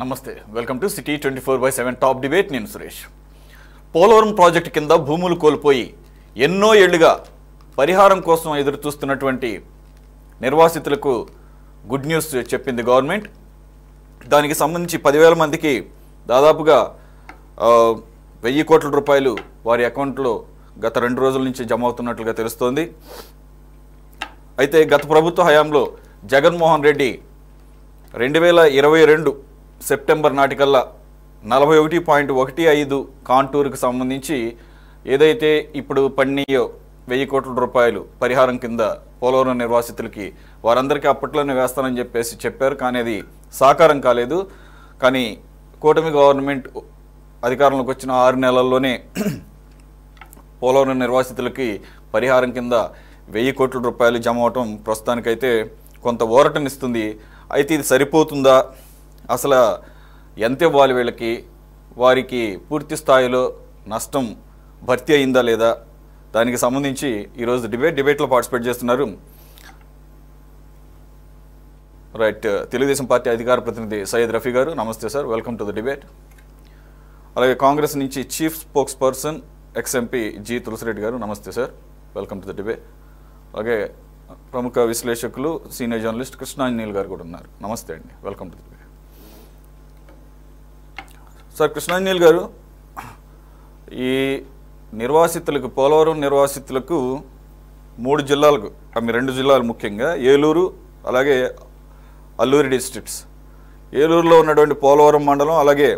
నమస్తే welcome to city 24/7 top debate. నేను Suresh. Polavaram project కింద భూములు కోల్పోయి ఎన్నో ఏళ్లుగా పరిహారం కోసం ఎదురు చూస్తున్నటువంటి నిర్వాసితులకు గుడ్ న్యూస్ చెప్పింది గవర్నమెంట్. దానికి సంబంధించి 10,000 మందికి దాదాపుగా 1,000 కోట్ల రూపాయలు వారి అకౌంట్లో గత 2 రోజుల నుంచి జమ అవుతున్నట్లుగా తెలుస్తోంది. అయితే గత ప్రభుత్వ హయాంలో జగన్మోహన్ రెడ్డి 2022 సెప్టెంబర్ నాటికల్లా 41.15 కాంటూరుకు సంబంధించి ఏదైతే ఇప్పుడు పన్నీయో 1,000 కోట్ల రూపాయలు పరిహారం కింద పోలవరం నిర్వాసితులకి వారందరికీ అప్పట్లోనే వేస్తానని చెప్పారు. కానీ అది సాకారం కాలేదు. కానీ కూటమి గవర్నమెంట్ అధికారంలోకి వచ్చిన 6 నెలల్లోనే పోలవరం నిర్వాసితులకి పరిహారం కింద 1,000 కోట్ల రూపాయలు జమ అవటం ప్రస్తుతానికైతే కొంత ఊరటనిస్తుంది. అయితే ఇది సరిపోతుందా, అసలు ఎంత ఇవ్వాలి వీళ్ళకి, వారికి పూర్తి స్థాయిలో నష్టం భర్తీ అయిందా లేదా, దానికి సంబంధించి ఈరోజు డిబేట్లో పార్టిసిపేట్ చేస్తున్నారు తెలుగుదేశం పార్టీ అధికార ప్రతినిధి సయ్యద్ రఫీ గారు. నమస్తే sir, welcome to the debate. అలాగే కాంగ్రెస్ నుంచి chief spokesperson ex MP G Tulasi Reddy garu. నమస్తే sir, welcome to the debate. అలాగే ప్రముఖ విశ్లేషకులు సీనియర్ జర్నలిస్ట్ కృష్ణాంజనేయులు గారు కూడా ఉన్నారు. నమస్తే అండి, welcome to the debate. Sir Krishnanjaneyulu గారు, ఈ నిర్వాసితులకు పోలవరం నిర్వాసితులకు 3 జిల్లాలకు 2 జిల్లాలు ముఖ్యంగా ఏలూరు అలాగే అల్లూరి డిస్ట్రిక్ట్స్, ఏలూరులో ఉన్నటువంటి పోలవరం మండలం అలాగే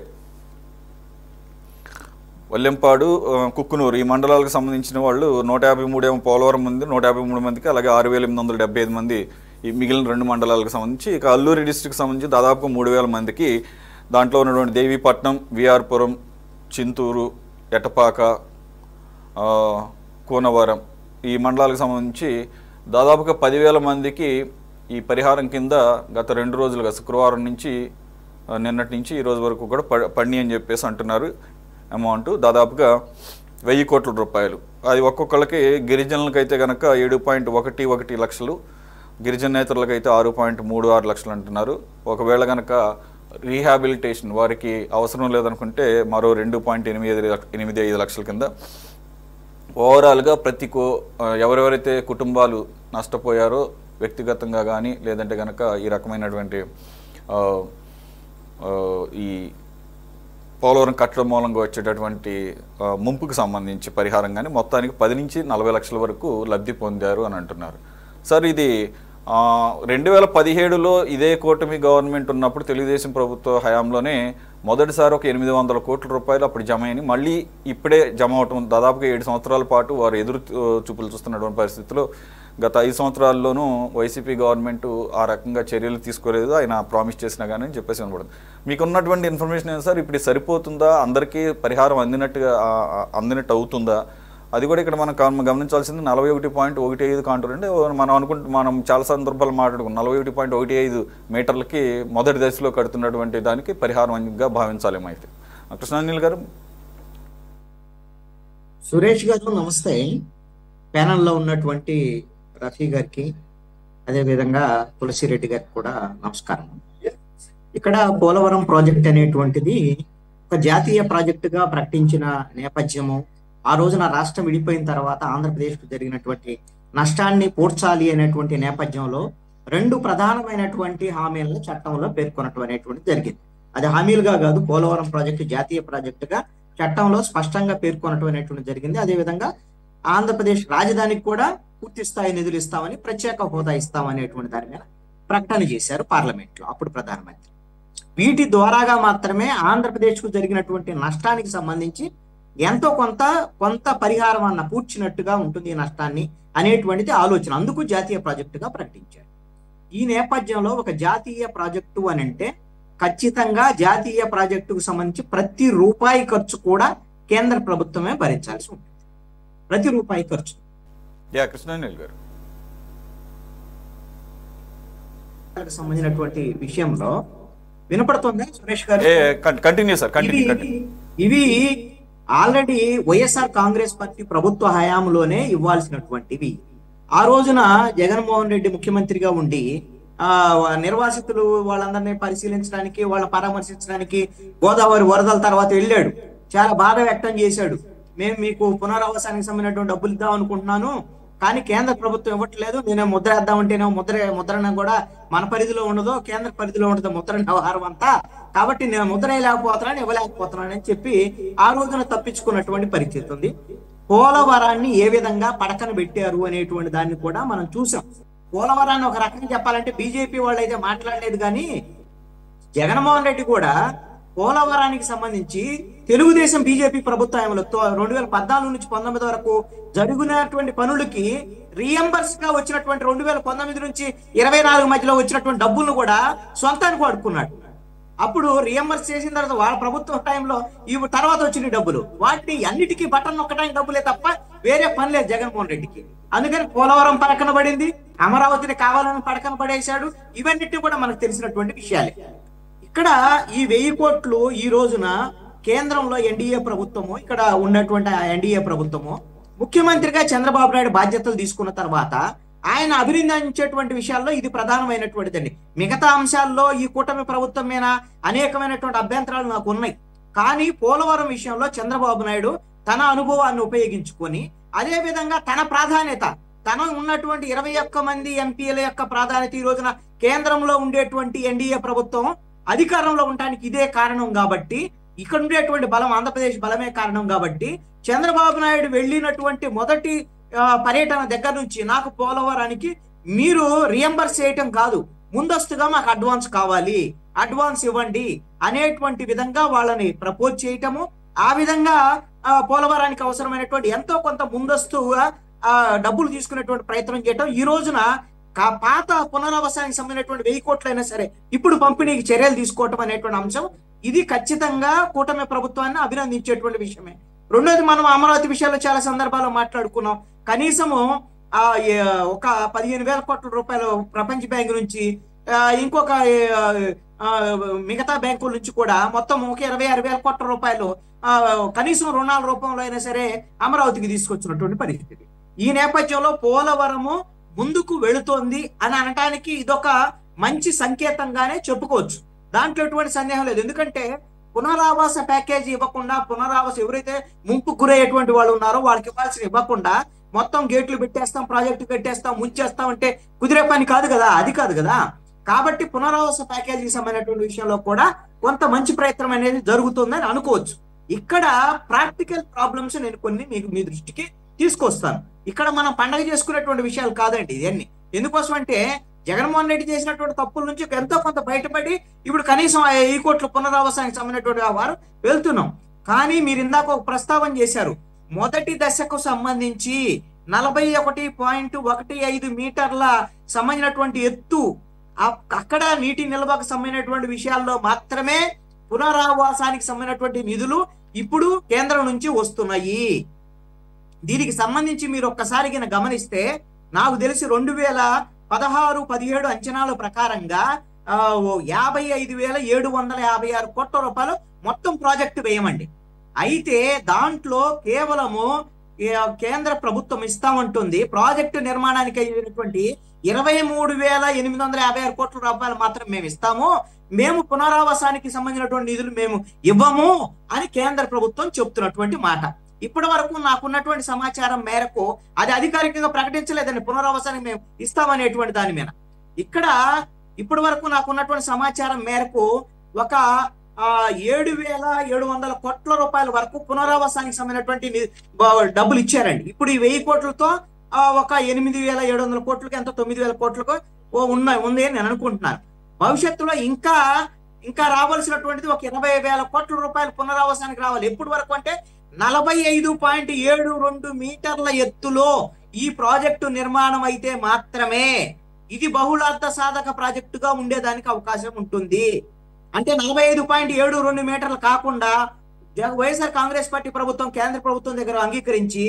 వల్లెంపాడు కుక్కునూరు ఈ మండలాలకు సంబంధించిన వాళ్ళు 153 ఏమో పోలవరం మంది 153 మందికి, అలాగే 6,875 మంది ఈ మిగిలిన 2 మండలాలకు సంబంధించి. ఇక అల్లూరి డిస్ట్రిక్ట్కి సంబంధించి దాదాపు 3,000 మందికి, దాంట్లో ఉన్నటువంటి దేవీపట్నం, విఆర్పురం, చింతూరు, ఎటపాక, కోనవరం ఈ మండలాలకు సంబంధించి దాదాపుగా 10,000 మందికి ఈ పరిహారం కింద గత 2 రోజులుగా శుక్రవారం నుంచి నిన్నటి నుంచి ఈ రోజు వరకు కూడా పడినాయి అని చెప్పేసి అంటున్నారు. అమౌంట్ దాదాపుగా 1,000 కోట్ల రూపాయలు. అది ఒక్కొక్కళ్ళకి గిరిజనులకైతే కనుక 7.11 లక్షలు, గిరిజనేతరులకైతే 6.36 లక్షలు అంటున్నారు. ఒకవేళ కనుక రీహాబిలిటేషన్ వారికి అవసరం లేదనుకుంటే మరో 2.85 లక్షల కింద ఓవరాల్గా ఎవరెవరైతే కుటుంబాలు నష్టపోయారో వ్యక్తిగతంగా కానీ లేదంటే కనుక ఈ రకమైనటువంటి ఈ పోలవరం కట్టడం మూలంగా వచ్చేటటువంటి ముంపుకు సంబంధించి పరిహారం కానీ మొత్తానికి 10 నుంచి 40 లక్షల వరకు లబ్ధి పొందారు అని అంటున్నారు. సార్, ఇది 2017లో ఇదే కూటమి గవర్నమెంట్ ఉన్నప్పుడు తెలుగుదేశం ప్రభుత్వ హయాంలోనే మొదటిసారి ఒక 800 కోట్ల రూపాయలు అప్పుడు జమ అయినాయి. మళ్ళీ ఇప్పుడే జమ అవటం దాదాపుగా 7 సంవత్సరాల పాటు వారు ఎదురు చూపులు చూస్తున్నటువంటి పరిస్థితిలో గత 5 సంవత్సరాల్లోనూ వైసీపీ గవర్నమెంట్ ఆ రకంగా చర్యలు తీసుకోలేదు, ఆయన ప్రామిస్ చేసినా కానీ అని చెప్పేసి అనబడుతుంది. మీకున్నటువంటి ఇన్ఫర్మేషన్ ఏంటి సార్? ఇప్పుడు సరిపోతుందా, అందరికీ పరిహారం అందినట్టు అవుతుందా? అది కూడా ఇక్కడ మనం గమనించాల్సింది 41.15 కాంటూర్ అంటే మనం చాలా సందర్భాలు మాట్లాడుకున్నాం. 41.15 మీటర్లకి మొదటి దశలో కడుతున్నటువంటి దానికి పరిహారంగా భావించాలేమో. అయితే కృష్ణాంజనేయులు గారు. సురేష్ గారు నమస్తే. ప్యానల్లో ఉన్నటువంటి రఫీ గారికి అదేవిధంగా తులసిరెడ్డి గారికి కూడా నమస్కారం. ఇక్కడ పోలవరం ప్రాజెక్ట్ అనేటువంటిది ఒక జాతీయ ప్రాజెక్టుగా ప్రకటించిన నేపథ్యము, ఆ రోజున రాష్ట్రం విడిపోయిన తర్వాత ఆంధ్రప్రదేశ్కు జరిగినటువంటి నష్టాన్ని పూడ్చాలి అనేటువంటి నేపథ్యంలో 2 ప్రధానమైనటువంటి హామీలను చట్టంలో పేర్కొనటం అనేటువంటిది జరిగింది. అది హామీలుగా కాదు, పోలవరం ప్రాజెక్టు జాతీయ ప్రాజెక్టుగా చట్టంలో స్పష్టంగా పేర్కొనటం అనేటువంటిది జరిగింది. అదేవిధంగా ఆంధ్రప్రదేశ్ రాజధానికి కూడా పూర్తి స్థాయి నిధులు ఇస్తామని, ప్రత్యేక హోదా ఇస్తామనేటువంటి దాని మీద ప్రకటన చేశారు పార్లమెంట్ లో అప్పుడు ప్రధానమంత్రి. వీటి ద్వారాగా మాత్రమే ఆంధ్రప్రదేశ్కు జరిగినటువంటి నష్టానికి సంబంధించి ఎంతో కొంత పరిహారం అన్న పూడ్చినట్టుగా ఉంటుంది ఈ నష్టాన్ని అనేటువంటిది ఆలోచన. అందుకు జాతీయ ప్రాజెక్టుగా ప్రకటించారు. ఈ నేపథ్యంలో ఒక జాతీయ ప్రాజెక్టు అని అంటే ఖచ్చితంగా జాతీయ ప్రాజెక్టుకు సంబంధించి ప్రతి రూపాయి ఖర్చు కూడా కేంద్ర ప్రభుత్వమే భరించాల్సి ఉంటుంది. ప్రతి రూపాయి ఖర్చు. కృష్ణాంజనేయులు గారు, సంబంధించినటువంటి విషయంలో వినపడుతుందా సురేష్ గారు? Continue sir. ఇవి ఆల్రెడీ వైఎస్ఆర్ కాంగ్రెస్ పార్టీ ప్రభుత్వ హయాంలోనే ఇవ్వాల్సినటువంటివి. ఆ రోజున జగన్మోహన్ రెడ్డి ముఖ్యమంత్రిగా ఉండి నిర్వాసితులు వాళ్ళందరినీ పరిశీలించడానికి, వాళ్ళని పరామర్శించడానికి గోదావరి వరదల తర్వాత వెళ్ళాడు. చాలా బాధ వ్యక్తం చేశాడు. మేము మీకు పునరావాసానికి సంబంధించినటువంటి డబ్బులు ఇద్దాం అనుకుంటున్నాను, కానీ కేంద్ర ప్రభుత్వం ఇవ్వట్లేదు. నేను ముద్ర వేద్దామంటేనే ముద్రణ కూడా మన పరిధిలో ఉండదు, కేంద్ర పరిధిలో ఉండదు ముద్రణ వ్యవహారం అంతా, కాబట్టి నేను ముద్ర వేయలేకపోతున్నాను, ఇవ్వలేకపోతున్నాను అని చెప్పి ఆ రోజున తప్పించుకున్నటువంటి పరిస్థితి ఉంది. పోలవరాన్ని ఏ విధంగా పడకన పెట్టారు అనేటువంటి దాన్ని కూడా మనం చూసాం. పోలవరాన్ని ఒక రకంగా చెప్పాలంటే బీజేపీ వాళ్ళు అయితే మాట్లాడలేదు, కానీ జగన్మోహన్ రెడ్డి కూడా పోలవరానికి సంబంధించి తెలుగుదేశం బీజేపీ ప్రభుత్వంలో 2014 నుంచి 19 వరకు జరిగినటువంటి పనులకి రీఎంబర్స్ గా వచ్చినటువంటి 2019 నుంచి 24 మధ్యలో వచ్చినటువంటి డబ్బులను కూడా సొంతానికి వాడుకున్నాడు. అప్పుడు రీఎంబర్స్ చేసిన తర్వాత వాళ్ళ ప్రభుత్వం టైంలో ఇవి తర్వాత వచ్చిన డబ్బులు, వాటిని అన్నిటికీ బటన్ నొక్కడానికి డబ్బులే తప్ప వేరే పని లేదు జగన్మోహన్ రెడ్డికి. అందుకని పోలవరం పడకన పడింది, అమరావతిని కావాలని పడకన పడేశాడు. ఇవన్నిటి కూడా మనకు తెలిసినటువంటి విషయాలే. ఇక్కడ ఈ 1000 కోట్లు ఈ రోజున కేంద్రంలో ఎన్డీఏ ప్రభుత్వము, ఇక్కడ ఉన్నటువంటి ఎన్డీఏ ప్రభుత్వము ముఖ్యమంత్రిగా చంద్రబాబు నాయుడు బాధ్యతలు తీసుకున్న తర్వాత ఆయన అభినందించేటువంటి విషయాల్లో ఇది ప్రధానమైనటువంటిదండి. మిగతా అంశాల్లో ఈ కూటమి ప్రభుత్వం మీద అనేకమైనటువంటి అభ్యంతరాలు నాకు ఉన్నాయి, కానీ పోలవరం విషయంలో చంద్రబాబు నాయుడు తన అనుభవాన్ని ఉపయోగించుకొని, అదే విధంగా తన ప్రాధాన్యత, తన ఉన్నటువంటి 21 మంది ఎంపీల యొక్క ప్రాధాన్యత ఈ రోజున కేంద్రంలో ఉండేటువంటి ఎన్డీఏ ప్రభుత్వం అధికారంలో ఉండడానికి ఇదే కారణం కాబట్టి, ఇక్కడ ఉండేటువంటి బలం ఆంధ్రప్రదేశ్ బలమే కారణం కాబట్టి, చంద్రబాబు నాయుడు వెళ్ళినటువంటి మొదటి పర్యటన దగ్గర నుంచి నాకు పోలవరానికి మీరు రియంబర్స్ చేయటం కాదు, ముందస్తుగా మాకు అడ్వాన్స్ కావాలి, అడ్వాన్స్ ఇవ్వండి అనేటువంటి విధంగా వాళ్ళని ప్రపోజ్ చేయటము, ఆ విధంగా పోలవరానికి అవసరమైనటువంటి ఎంతో కొంత ముందస్తుగా డబ్బులు తీసుకునేటువంటి ప్రయత్నం చేయటం, ఈ రోజున పాత పునరావాసానికి సంబంధించినటువంటి 1000 కోట్లైనా సరే ఇప్పుడు పంపిణీకి చర్యలు తీసుకోవటం అనేటువంటి అంశం, ఇది ఖచ్చితంగా కూటమి ప్రభుత్వాన్ని అభినందించేటువంటి విషయమే. రెండోది, మనం అమరావతి విషయాల్లో చాలా సందర్భాల్లో మాట్లాడుకున్నాం. కనీసము ఒక 15,000 కోట్ల రూపాయలు ప్రపంచ బ్యాంకు నుంచి, ఇంకొక మిగతా బ్యాంకుల నుంచి కూడా మొత్తం ఒక 26,000 కోట్ల రూపాయలు కనీసం రుణాల రూపంలో అయినా సరే అమరావతికి తీసుకొచ్చినటువంటి పరిస్థితి. ఈ నేపథ్యంలో పోలవరము ముందుకు వెళుతోంది అని అనటానికి ఇదొక మంచి సంకేతంగానే చెప్పుకోవచ్చు, దాంట్లో ఎటువంటి సందేహం లేదు. ఎందుకంటే పునరావాస ప్యాకేజీ ఇవ్వకుండా, పునరావాస ఎవరైతే ముంపుకు గురయ్యేటువంటి వాళ్ళు ఉన్నారో వాళ్ళకి ఇవ్వాల్సిన ఇవ్వకుండా మొత్తం గేట్లు పెట్టేస్తాం, ప్రాజెక్టు పెట్టేస్తాం, ముంచేస్తాం అంటే కుదిరే పని కాదు కదా, అది కాదు కదా. కాబట్టి పునరావాస ప్యాకేజీకి సంబంధించినటువంటి విషయంలో కూడా కొంత మంచి ప్రయత్నం అనేది జరుగుతుందని అనుకోవచ్చు. ఇక్కడ ప్రాక్టికల్ ప్రాబ్లమ్స్ నేను కొన్ని మీకు మీ దృష్టికి తీసుకొస్తాను. ఇక్కడ మనం పండగ చేసుకునేటువంటి విషయాలు కాదండి ఇవన్నీ. ఎందుకోసం అంటే జగన్మోహన్ రెడ్డి చేసినటువంటి తప్పుల నుంచి ఎంతో కొంత బయటపడి ఇప్పుడు కనీసం 1000 కోట్ల పునరావాసానికి సంబంధించినటువంటి వారు వెళ్తున్నాం. కానీ మీరు ఇందాక ఒక ప్రస్తావన చేశారు, మొదటి దశకు సంబంధించి 41.15 మీటర్ల సంబంధించినటువంటి ఎత్తు, అక్కడ నీటి నిల్వకు సంబంధించినటువంటి విషయాల్లో మాత్రమే పునరావాసానికి సంబంధించినటువంటి నిధులు ఇప్పుడు కేంద్రం నుంచి వస్తున్నాయి. దీనికి సంబంధించి మీరు ఒక్కసారి గమనిస్తే నాకు తెలిసి 2016-17 అంచనాల ప్రకారంగా 55,756 కోట్ల రూపాయలు మొత్తం ప్రాజెక్టు వ్యయమండి. అయితే దాంట్లో కేవలము కేంద్ర ప్రభుత్వం ఇస్తామంటుంది ప్రాజెక్టు నిర్మాణానికి అయినటువంటి 23,856 కోట్ల రూపాయలు మాత్రం మేము ఇస్తాము, మేము పునరావాసానికి సంబంధించినటువంటి నిధులు మేము ఇవ్వము అని కేంద్ర ప్రభుత్వం చెప్తున్నటువంటి మాట. ఇప్పటి వరకు నాకున్నటువంటి సమాచారం మేరకు అది అధికారికంగా ప్రకటించలేదండి, పునరావాసానికి మేము ఇస్తామనేటువంటి దాని మీద. ఇక్కడ ఇప్పటి వరకు నాకున్నటువంటి సమాచారం మేరకు ఒక 7,700 కోట్ల రూపాయల వరకు పునరావాసానికి సంబంధించినటువంటి డబ్బులు ఇచ్చారండి. ఇప్పుడు ఈ 1000 కోట్లతో ఒక 8,700 కోట్లకి ఎంతో 9,000 కోట్లకు ఉంది అని నేను అనుకుంటున్నాను. భవిష్యత్తులో ఇంకా రావాల్సినటువంటిది ఒక 20,000 కోట్ల రూపాయలు పునరావాసానికి రావాలి. ఎప్పటి వరకు అంటే 45.72 మీటర్ల ఎత్తులో ఈ ప్రాజెక్టు నిర్మాణం అయితే మాత్రమే ఇది బహుళార్థ సాధక ప్రాజెక్టుగా ఉండేదానికి అవకాశం ఉంటుంది. అంటే 45.72 మీటర్లు కాకుండా వైఎస్ఆర్ కాంగ్రెస్ పార్టీ ప్రభుత్వం కేంద్ర ప్రభుత్వం దగ్గర అంగీకరించి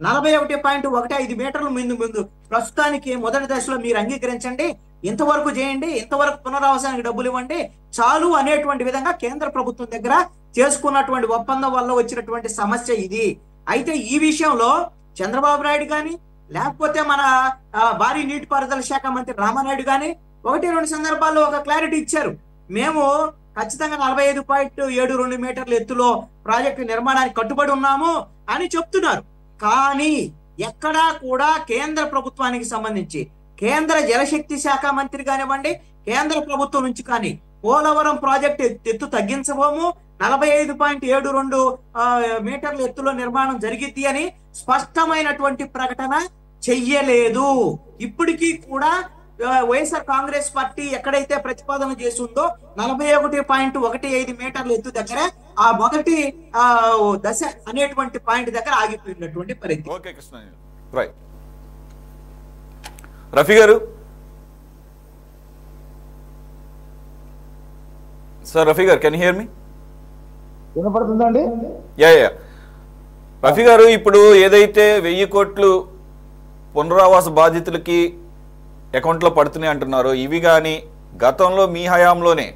41.15 మీటర్ల ముందు ప్రస్తుతానికి మొదటి దశలో మీరు అంగీకరించండి, ఇంతవరకు చేయండి, ఇంతవరకు పునరావాసానికి డబ్బులు ఇవ్వండి చాలు అనేటువంటి విధంగా కేంద్ర ప్రభుత్వం దగ్గర చేసుకున్నటువంటి ఒప్పందం వల్ల వచ్చినటువంటి సమస్య ఇది. అయితే ఈ విషయంలో చంద్రబాబు నాయుడు కానీ, లేకపోతే మన భారీ నీటిపారుదల శాఖ మంత్రి రామానాయుడు కానీ, 1-2 సందర్భాల్లో ఒక క్లారిటీ ఇచ్చారు. మేము ఖచ్చితంగా 45.72 మీటర్ల ఎత్తులో ప్రాజెక్టు నిర్మాణానికి కట్టుబడి ఉన్నాము అని చెప్తున్నారు. కానీ ఎక్కడా కూడా కేంద్ర ప్రభుత్వానికి సంబంధించి కేంద్ర జలశక్తి శాఖ మంత్రి కానివ్వండి, కేంద్ర ప్రభుత్వం నుంచి కానీ పోలవరం ప్రాజెక్టు ఎత్తు తగ్గించబోము, 45.72 మీటర్ల ఎత్తులో నిర్మాణం జరిగిద్ది అని స్పష్టమైనటువంటి ప్రకటన చెయ్యలేదు. ఇప్పటికీ కూడా వైఎస్ఆర్ కాంగ్రెస్ పార్టీ ఎక్కడైతే ప్రతిపాదన చేస్తుందో 41.15 మీటర్ల ఎత్తు దగ్గర ఆ మొదటి దశ అనేటువంటి పాయింట్ దగ్గర ఆగిపోయినటువంటి పరిస్థితి. Okay Krishna, right. రఫీ గారు, సార్ రఫీ గారు, కెన్ హియర్ మీ? వినపడుతుందండి? యా. రఫీ గారు, ఇప్పుడు ఏదైతే 1000 కోట్లు పునరావాస బాధితులకి అకౌంట్లో పడుతున్నాయి అంటున్నారో, ఇవి కానీ గతంలో మీ హయాంలోనే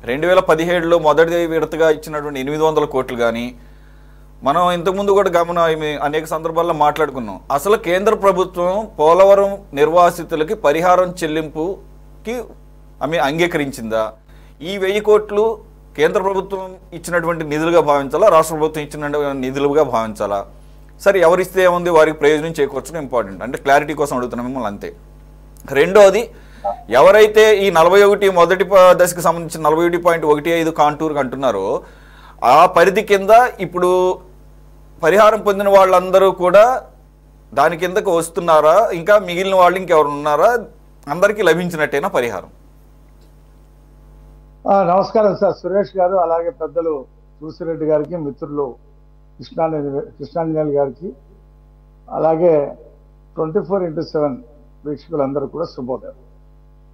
2017లో మొదటి విడతగా ఇచ్చినటువంటి 800 కోట్లు కానీ, మనం ఇంతకుముందు కూడా అనేక సందర్భాల్లో మాట్లాడుకున్నాం. అసలు కేంద్ర ప్రభుత్వం పోలవరం నిర్వాసితులకి పరిహారం చెల్లింపుకి అంగీకరించిందా? ఈ 1000 కోట్లు కేంద్ర ప్రభుత్వం ఇచ్చినటువంటి నిధులుగా భావించాలా, రాష్ట్ర ప్రభుత్వం ఇచ్చిన నిధులుగా భావించాలా? సరే, ఎవరిస్తే ఏముంది, వారికి ప్రయోజనం చేకూర్చడం ఇంపార్టెంట్. అంటే క్లారిటీ కోసం అడుగుతున్నాం మిమ్మల్ని, అంతే. రెండోది, ఎవరైతే ఈ 41 మొదటి దశకు సంబంధించిన 41.15 కాంటూర్ అంటున్నారో ఆ పరిధి కింద ఇప్పుడు పరిహారం పొందిన వాళ్ళందరూ కూడా దాని కిందకు వస్తున్నారా? ఇంకా మిగిలిన వాళ్ళు ఇంకెవరు ఉన్నారా? అందరికీ లభించినట్టేనా పరిహారం? నమస్కారం సార్ సురేష్ గారు, అలాగే పెద్దలు తులసిరెడ్డి గారికి, మిత్రులు కృష్ణాంజనేయులు గారికి, అలాగే 24x7 వీక్షకులందరూ కూడా శుభోదయం.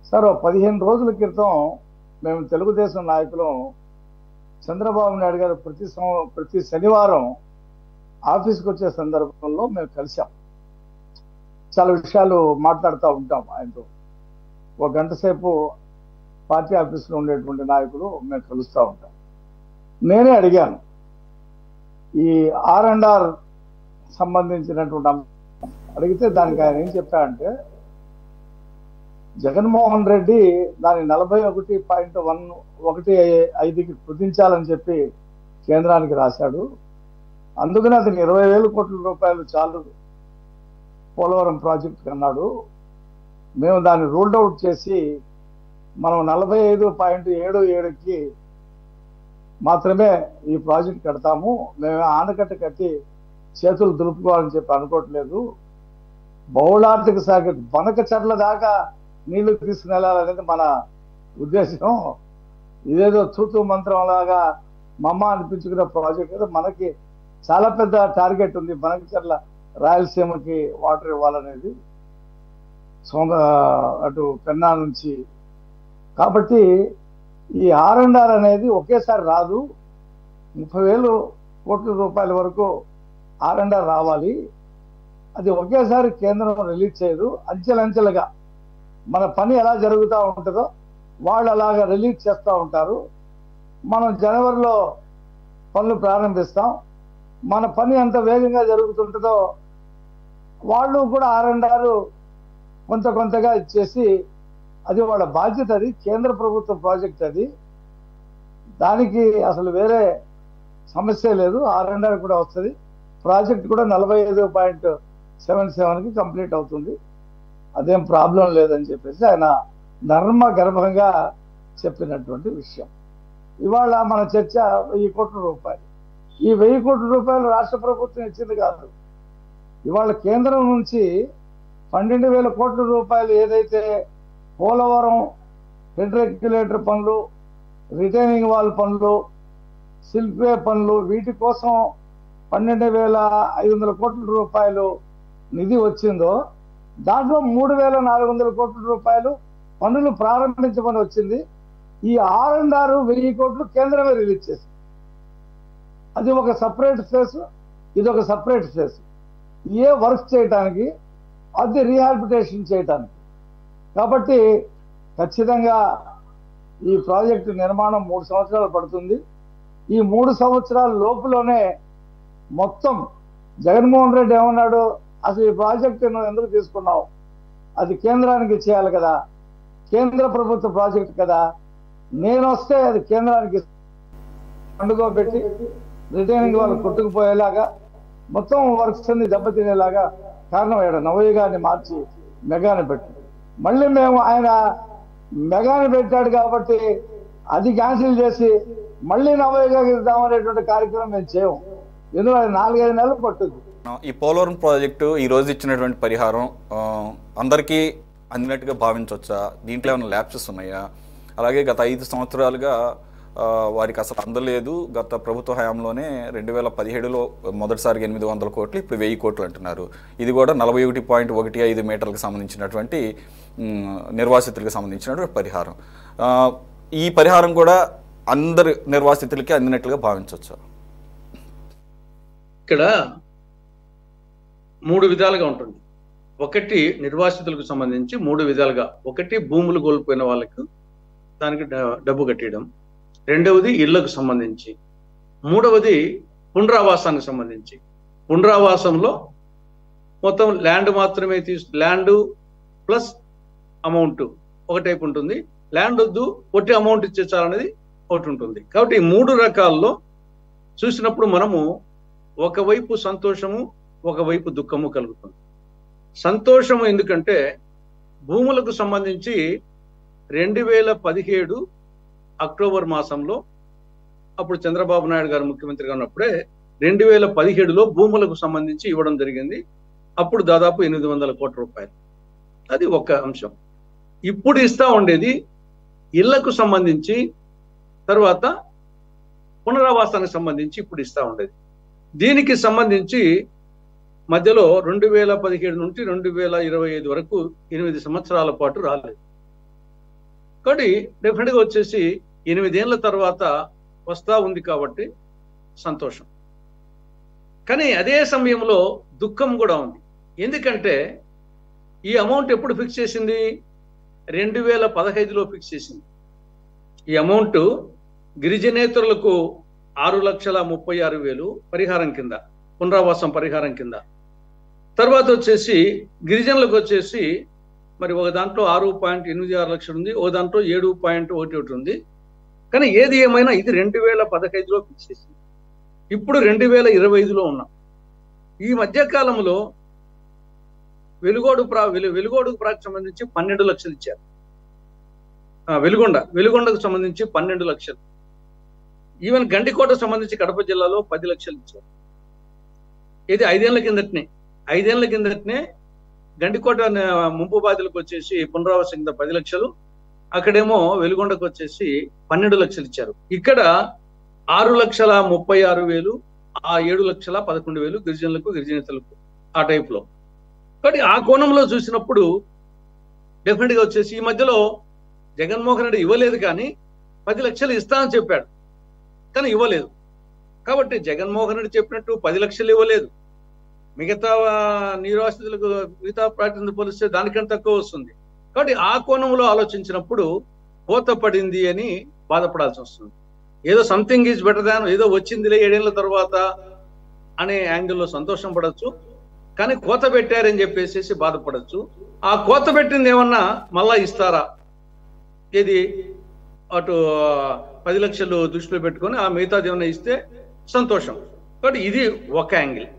సార్, 15 రోజుల క్రితం మేము తెలుగుదేశం నాయకులు చంద్రబాబు నాయుడు గారు ప్రతి శనివారం ఆఫీస్కి వచ్చే సందర్భంలో మేము కలిసాం. చాలా విషయాలు మాట్లాడుతూ ఉంటాం ఆయనతో. 1 గంట సేపు పార్టీ ఆఫీస్లో ఉండేటువంటి నాయకులు మేము కలుస్తూ ఉంటాం. నేనే అడిగాను, ఈ R&R సంబంధించినటువంటి అడిగితే దానికి ఆయన ఏం చెప్పాడంటే, జగన్మోహన్ రెడ్డి దాని 41.15కి కుదించాలని చెప్పి కేంద్రానికి రాశాడు. అందుకని అతను 20,000 కోట్ల రూపాయలు చాలు పోలవరం ప్రాజెక్ట్ అన్నాడు. మేము దాన్ని రూల్డ్ అవుట్ చేసి మనం 45.77కి మాత్రమే ఈ ప్రాజెక్ట్ కడతాము, మేము ఆనకట్ట కట్టి చేతులు దులుపుకోవాలని చెప్పి అనుకోవట్లేదు. బహుళార్థిక శాఖ బనకచర్ల దాకా నీళ్లు తీసుకుని వెళ్ళాలనేది మన ఉద్దేశం. ఇదేదో తూతూ మంత్రం లాగా మమ్మ అనిపించుకునే ప్రాజెక్ట్ కదా. మనకి చాలా పెద్ద టార్గెట్ ఉంది, బనకచర్ల రాయలసీమకి వాటర్ ఇవ్వాలనేది, అటు పెన్నా నుంచి. కాబట్టి ఈ R&R అనేది ఒకేసారి రాదు, 30,000 కోట్ల రూపాయల వరకు R&R రావాలి. అది ఒకేసారి కేంద్రం రిలీజ్ చేయదు, అంచెలంచెలుగా మన పని ఎలా జరుగుతూ ఉంటుందో వాళ్ళు అలాగా రిలీజ్ చేస్తూ ఉంటారు. మనం జనవరిలో పనులు ప్రారంభిస్తాం. మన పని ఎంత వేగంగా జరుగుతుంటుందో వాళ్ళు కూడా R&R కొంతగా ఇచ్చేసి, అది వాళ్ళ బాధ్యత. అది కేంద్ర ప్రభుత్వ ప్రాజెక్ట్, అది దానికి అసలు వేరే సమస్య లేదు. R&R కూడా వస్తుంది. ప్రాజెక్ట్ కూడా 45.77కి కంప్లీట్ అవుతుంది, అదేం ప్రాబ్లం లేదని చెప్పేసి ఆయన నర్మ గర్భంగా చెప్పినటువంటి విషయం. ఇవాళ మన చర్చ 1000 కోట్ల రూపాయలు. ఈ 1000 కోట్ల రూపాయలు రాష్ట్ర ప్రభుత్వం ఇచ్చింది కాదు. ఇవాళ కేంద్రం నుంచి 12,000 కోట్ల రూపాయలు ఏదైతే పోలవరం హెడ్ రెగ్యులేటర్ పనులు, రిటైనింగ్ వాల్ పనులు, సిల్వే పనులు, వీటి కోసం 12,500 కోట్ల రూపాయలు నిధి వచ్చిందో, దాంట్లో 3,400 కోట్ల రూపాయలు పనులు ప్రారంభించమని వచ్చింది. ఈ R&R 1000 కోట్లు కేంద్రమే రిలీజ్ చేసింది. అది ఒక సపరేట్ ఫేస్, ఇది ఒక సపరేట్ ఫేస్. ఏ వర్క్ చేయటానికి, అది రీహాబిలిటేషన్ చేయటానికి. కాబట్టి ఖచ్చితంగా ఈ ప్రాజెక్టు నిర్మాణం 3 సంవత్సరాలు పడుతుంది. ఈ 3 సంవత్సరాల లోపులోనే మొత్తం జగన్మోహన్ రెడ్డి ఏమన్నాడు, అసలు ఈ ప్రాజెక్టును ఎందుకు తీసుకున్నావు, అది కేంద్రానికి చేయాలి కదా, కేంద్ర ప్రభుత్వ ప్రాజెక్ట్ కదా, నేను వస్తే అది కేంద్రానికి పండుగ పెట్టి రిటైనింగ్ వాళ్ళు కొట్టుకుపోయేలాగా మొత్తం వర్క్స్ అన్ని దెబ్బతినేలాగా కారణమయ్యాడు. నవయ్య గారిని మార్చి మెగాని పెట్టి మళ్ళీ మేము ఆయన మెగాని పెట్టాడు కాబట్టి అది క్యాన్సిల్ చేసి మళ్ళీ నవయ్య గారికి ఇద్దామనేటువంటి కార్యక్రమం మేము చేయము. ఎందుకంటే అది 4-5 నెలలు పట్టుద్ది. ఈ పోలవరం ప్రాజెక్టు ఈ రోజు ఇచ్చినటువంటి పరిహారం అందరికీ అందినట్టుగా భావించవచ్చా? దీంట్లో ఏమైనా ల్యాప్సెస్ ఉన్నాయా? అలాగే గత 5 సంవత్సరాలుగా వారికి అసలు అందలేదు. గత ప్రభుత్వ హయాంలోనే 2017లో మొదటిసారిగా 800 కోట్లు, ఇప్పుడు 1000 కోట్లు అంటున్నారు. ఇది కూడా 41.15 మీటర్లకు సంబంధించినటువంటి నిర్వాసితులకు సంబంధించినటువంటి పరిహారం. ఈ పరిహారం కూడా అందరి నిర్వాసితులకి అందినట్లుగా భావించవచ్చా? ఇక్కడ 3 విధాలుగా ఉంటుంది. ఒకటి నిర్వాసితులకు సంబంధించి 3 విధాలుగా. ఒకటి భూములు కోల్పోయిన వాళ్ళకు దానికి డబ్బు కట్టేయడం, రెండవది ఇళ్లకు సంబంధించి, మూడవది పునరావాసానికి సంబంధించి. పునరావాసంలో మొత్తం ల్యాండ్ మాత్రమే ల్యాండ్ ప్లస్ అమౌంట్ ఒక టైప్ ఉంటుంది. ల్యాండ్ వద్దు ఒట్టి అమౌంట్ ఇచ్చేసాలనేది ఒకటి ఉంటుంది. కాబట్టి ఈ 3 రకాల్లో చూసినప్పుడు మనము ఒకవైపు సంతోషము, ఒకవైపు దుఃఖము కలుగుతుంది. సంతోషము ఎందుకంటే భూములకు సంబంధించి 2017 అక్టోబర్ మాసంలో, అప్పుడు చంద్రబాబు నాయుడు గారు ముఖ్యమంత్రిగా ఉన్నప్పుడే 2017లో భూములకు సంబంధించి ఇవ్వడం జరిగింది. అప్పుడు దాదాపు 800 కోట్ల రూపాయలు. అది ఒక అంశం. ఇప్పుడు ఇస్తా ఉండేది ఇళ్లకు సంబంధించి, తర్వాత పునరావాసానికి సంబంధించి ఇప్పుడు ఇస్తా ఉండేది. దీనికి సంబంధించి మధ్యలో 2017 నుండి 2025 వరకు 8 సంవత్సరాల పాటు రాలేదు. కాబట్టి డెఫినెట్గా వచ్చేసి 8 ఏళ్ల తర్వాత వస్తా ఉంది కాబట్టి సంతోషం. కానీ అదే సమయంలో దుఃఖం కూడా ఉంది. ఎందుకంటే ఈ అమౌంట్ ఎప్పుడు ఫిక్స్ చేసింది? 2015లో ఫిక్స్ చేసింది. ఈ అమౌంట్ గిరిజనేతరులకు 6,36,000 పరిహారం కింద, పునరావాసం పరిహారం కింద. తర్వాత వచ్చేసి గిరిజనులకు వచ్చేసి మరి ఒక దాంట్లో 6.86 లక్షలు ఉంది, ఓ దాంట్లో 7.11 ఉంది. కానీ ఏది ఏమైనా ఇది 2015లో ఫిక్స్ చేసింది. ఇప్పుడు 2025లో ఉన్నాం. ఈ మధ్య కాలంలో వెలుగోడుకు సంబంధించి 12 లక్షలు ఇచ్చారు. వెలుగొండకు సంబంధించి 12 లక్షలు. ఈవెన్ గండికోట సంబంధించి కడప జిల్లాలో 10 లక్షలు ఇచ్చారు. ఇది 5 ఏళ్ల కిందటనే గండికోట ముంపు బాధితులకు వచ్చేసి పునరావాసం కింద 10 లక్షలు, అక్కడేమో వెలుగొండకు వచ్చేసి 12 లక్షలు ఇచ్చారు. ఇక్కడ 6,36,000, 7,11,000 గిరిజనులకు, గిరిజనేతలకు ఆ టైప్లో. కాబట్టి ఆ కోణంలో చూసినప్పుడు డెఫినెట్గా వచ్చేసి ఈ మధ్యలో జగన్మోహన్ రెడ్డి ఇవ్వలేదు, కానీ 10 లక్షలు ఇస్తా అని చెప్పాడు, కానీ ఇవ్వలేదు. కాబట్టి జగన్మోహన్ రెడ్డి చెప్పినట్టు 10 లక్షలు ఇవ్వలేదు. మిగతా నిర్వాసితులకు మిగతా ప్రాంతంతో పోలిస్తే దానికంటే తక్కువ వస్తుంది. కాబట్టి ఆ కోణంలో ఆలోచించినప్పుడు కోత పడింది అని బాధపడాల్సి వస్తుంది. ఏదో సంథింగ్ ఈజ్ బెటర్ దాన్, ఏదో వచ్చిందిలే 7 ఏళ్ల తర్వాత అనే యాంగిల్లో సంతోషం పడవచ్చు. కానీ కోత పెట్టారని చెప్పేసి బాధపడచ్చు. ఆ కోత పెట్టింది ఏమన్నా మళ్ళా ఇస్తారా? ఏది అటు 10 లక్షలు దృష్టిలో పెట్టుకొని ఆ మిగతాది ఏమన్నా ఇస్తే సంతోషం. కాబట్టి ఇది ఒక యాంగిల్.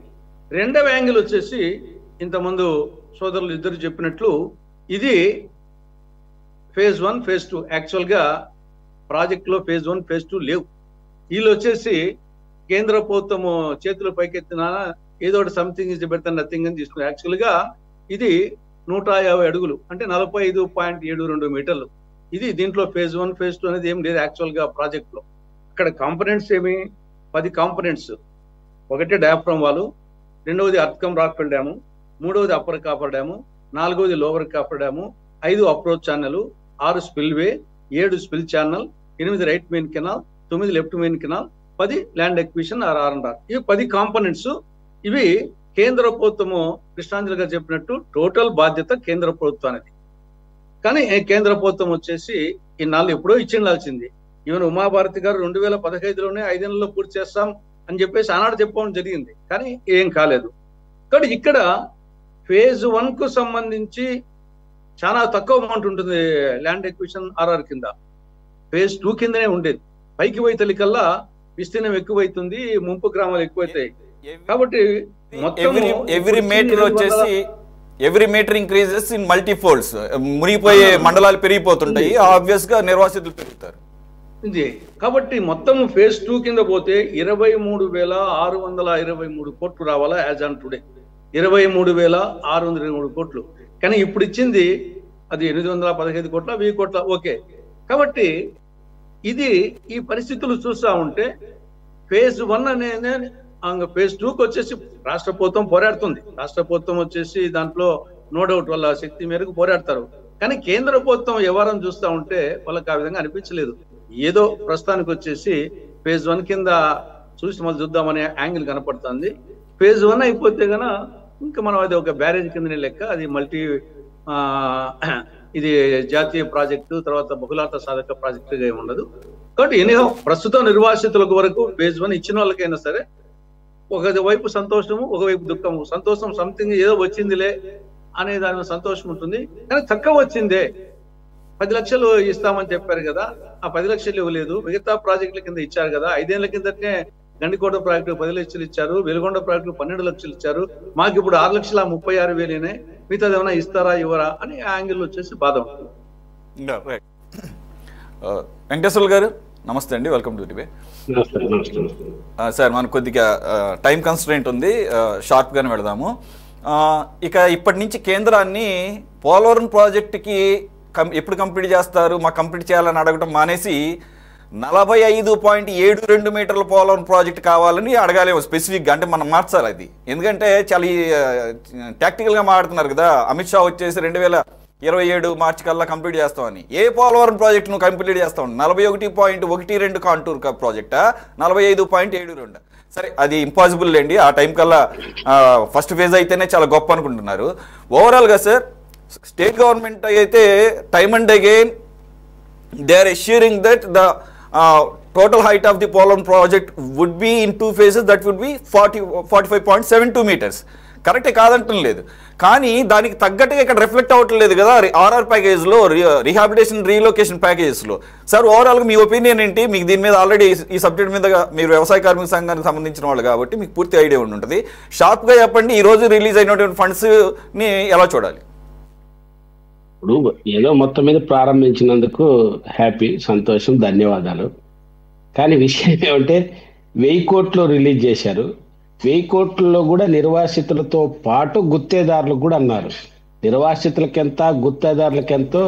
రెండవ యాంగిల్ వచ్చేసి ఇంతకుముందు సోదరులు ఇద్దరు చెప్పినట్లు ఇది ఫేజ్ 1, ఫేజ్ 2. యాక్చువల్గా ప్రాజెక్టులో ఫేజ్ 1, ఫేజ్ 2 లేవు. వీళ్ళు వచ్చేసి కేంద్ర ప్రభుత్వము చేతులు పైకెత్తినా ఏదో ఒకటి సంథింగ్ ఇస్ బెటర్ నథింగ్ అని తీసుకున్నారు. యాక్చువల్గా ఇది 150 అడుగులు, అంటే 45.72 మీటర్లు. ఇది దీంట్లో ఫేజ్ 1, ఫేజ్ 2 అనేది ఏం లేదు యాక్చువల్గా ప్రాజెక్ట్లో. అక్కడ కాంపనెంట్స్ ఏమి 10 కాంపనెంట్స్. ఒకటి డయాఫ్రమ్ వాలు, రెండవది అర్త్కమ్ రాక్ఫెల్ డ్యాము, మూడవది అప్పర్ కాపర్ డ్యాము, నాలుగవది lower coffer dam, 5 approach channel, 6 spillway, 7 spill channel, 8 right main canal, 9 left main canal, 10 land acquisition R&R. ఇవి 10 కాంపనెంట్స్. ఇవి కేంద్ర ప్రభుత్వము కృష్ణాంజలి గారు చెప్పినట్టు టోటల్ బాధ్యత కేంద్ర ప్రభుత్వానికి. కానీ కేంద్ర ప్రభుత్వం వచ్చేసి ఇన్నాళ్ళు ఎప్పుడో ఇచ్చిండాల్సింది. ఈవెన్ ఉమాభారతి గారు 2015లోనే 5 ఏళ్లలో పూర్తి చేస్తాం అని చెప్పేసి ఆనాడు చెప్పడం జరిగింది, కానీ ఏం కాలేదు. కాబట్టి ఇక్కడ ఫేజ్ 1కు సంబంధించి చాలా తక్కువ అమౌంట్ ఉంటుంది ల్యాండ్ ఎక్విజిషన్ ఆర్ఆర్ కింద. ఫేజ్ 2 కిందనే ఉండేది. పైకి పోయితలికల్లా విస్తీర్ణం ఎక్కువైతుంది, ముంపు గ్రామాలు ఎక్కువైతాయి. కాబట్టి ఎవ్రీ మీటర్ ఇంక్రీజెస్ ఇన్ మల్టీఫోల్డ్స్. మునిగిపోయే మండలాలు పెరిగిపోతుంటాయి, ఆబ్వియస్ గా నిర్వాసితులు పెరుగుతారు. కాబట్టి మొత్తం ఫేజ్ 2 కింద పోతే 23,623 కోట్లు రావాలా యాజ్ ఆన్ టుడే. 23,623 కోట్లు. కానీ ఇప్పుడు ఇచ్చింది అది 815 కోట్ల 1000 కోట్ల. ఓకే. కాబట్టి ఇది ఈ పరిస్థితులు చూస్తా ఉంటే ఫేజ్ 1 అనేది ఫేజ్ 2కి వచ్చేసి రాష్ట్ర ప్రభుత్వం పోరాడుతుంది. రాష్ట్ర ప్రభుత్వం వచ్చేసి దాంట్లో నో డౌట్ వాళ్ళ శక్తి మేరకు పోరాడతారు. కానీ కేంద్ర ప్రభుత్వం వ్యవహారం చూస్తా ఉంటే వాళ్ళకి ఆ విధంగా అనిపించలేదు. ఏదో ప్రస్తుతానికి వచ్చేసి ఫేజ్ 1 కింద చూసి మళ్ళీ చూద్దామనే యాంగిల్ కనపడుతుంది. ఫేజ్ 1 అయిపోతే గన ఇంకా మనం అది ఒక బ్యారేజ్ కిందనే లెక్క. అది ఇది జాతీయ ప్రాజెక్టు, తర్వాత బహుళార్థ సాధక ప్రాజెక్టుగా ఏమి ఉండదు. కాబట్టి ఎనిహో ప్రస్తుతం నిర్వాసితులకు వరకు ఫేజ్ 1 ఇచ్చిన వాళ్ళకైనా సరే ఒకవైపు సంతోషము, ఒకవైపు దుఃఖము. సంతోషం సంథింగ్ ఏదో వచ్చిందిలే అనే దాని సంతోషం ఉంటుంది. కానీ తక్కువ వచ్చిందే. 10 లక్షలు ఇస్తామని చెప్పారు కదా, ఆ 10 లక్షలు ఇవ్వలేదు. మిగతా ప్రాజెక్టుల కింద ఇచ్చారు కదా. 5 ఏళ్ల కిందనే గండికోట ప్రాజెక్టు 10 లక్షలు ఇచ్చారు, వెలుగొండ ప్రాజెక్టు 12 లక్షలు ఇచ్చారు. మాకు ఇప్పుడు 6,36,000 మిగతాది ఏమైనా ఇస్తారా ఇవ్వరా అని యాంగిల్ వచ్చేసి బాధ ఉంటుంది. వెంకటేశ్వర గారు నమస్తే అండి, వెల్కమ్ టు టీవీ. సార్ మనకు కొద్దిగా టైం కన్స్ట్రెయింట్ ఉంది, షార్ప్గానే వెళదాము. ఇక ఇప్పటి నుంచి కేంద్రాన్ని పోలవరం ప్రాజెక్టుకి ఎప్పుడు కంప్లీట్ చేస్తారు, మాకు కంప్లీట్ చేయాలని అడగటం మానేసి 45.72 మీటర్ల పోలవరం ప్రాజెక్ట్ కావాలని అడగాలేమో స్పెసిఫిక్గా. అంటే మనం మార్చాలి అది, ఎందుకంటే చాలా టాక్టికల్గా మాట్లాడుతున్నారు కదా. అమిత్ షా వచ్చేసి 2027 మార్చి కల్లా కంప్లీట్ చేస్తామని. ఏ పోలవరం ప్రాజెక్ట్ నువ్వు కంప్లీట్ చేస్తావు? 41.12 కాంటూర్ ప్రాజెక్టా, 45.72? సరే, అది ఇంపాసిబుల్ లేండి. ఆ టైం కల్లా ఫస్ట్ ఫేజ్ అయితేనే చాలా గొప్ప అనుకుంటున్నారు. ఓవరాల్గా సార్ స్టేట్ గవర్నమెంట్ అయితే time and again they are assuring that the total height of the Poland project would be in 2 phases, that would be 45.72 meters. కరెక్టే కాదంటం లేదు, కానీ దానికి తగ్గట్టుగా ఇక్కడ రిఫ్లెక్ట్ అవ్వట్లేదు కదా ఆర్ఆర్ ప్యాకేజ్లో, రీహాబిలిటేషన్ రీలొకేషన్ ప్యాకేజెస్లో. సార్ ఓవరాల్గా మీ ఒపీనియన్ ఏంటి? మీకు దీని మీద ఆల్రెడీ ఈ సబ్జెక్ట్ మీద మీరు వ్యవసాయ కార్మిక సంఘానికి సంబంధించిన వాళ్ళు కాబట్టి మీకు పూర్తి ఐడియా ఉండి ఉంటుంది. షార్ప్గా చెప్పండి, ఈరోజు రిలీజ్ అయినటువంటి ఫండ్స్ని ఎలా చూడాలి? ఇప్పుడు ఏదో మొత్తం మీద ప్రారంభించినందుకు హ్యాపీ, సంతోషం, ధన్యవాదాలు. కానీ విషయం ఏమంటే 1000 కోట్లు రిలీజ్ చేశారు. 1000 కోట్లలో కూడా నిర్వాసితులతో పాటు గుత్తేదారులకు కూడా అన్నారు. నిర్వాసితులకెంత గుత్తేదారులకెంతో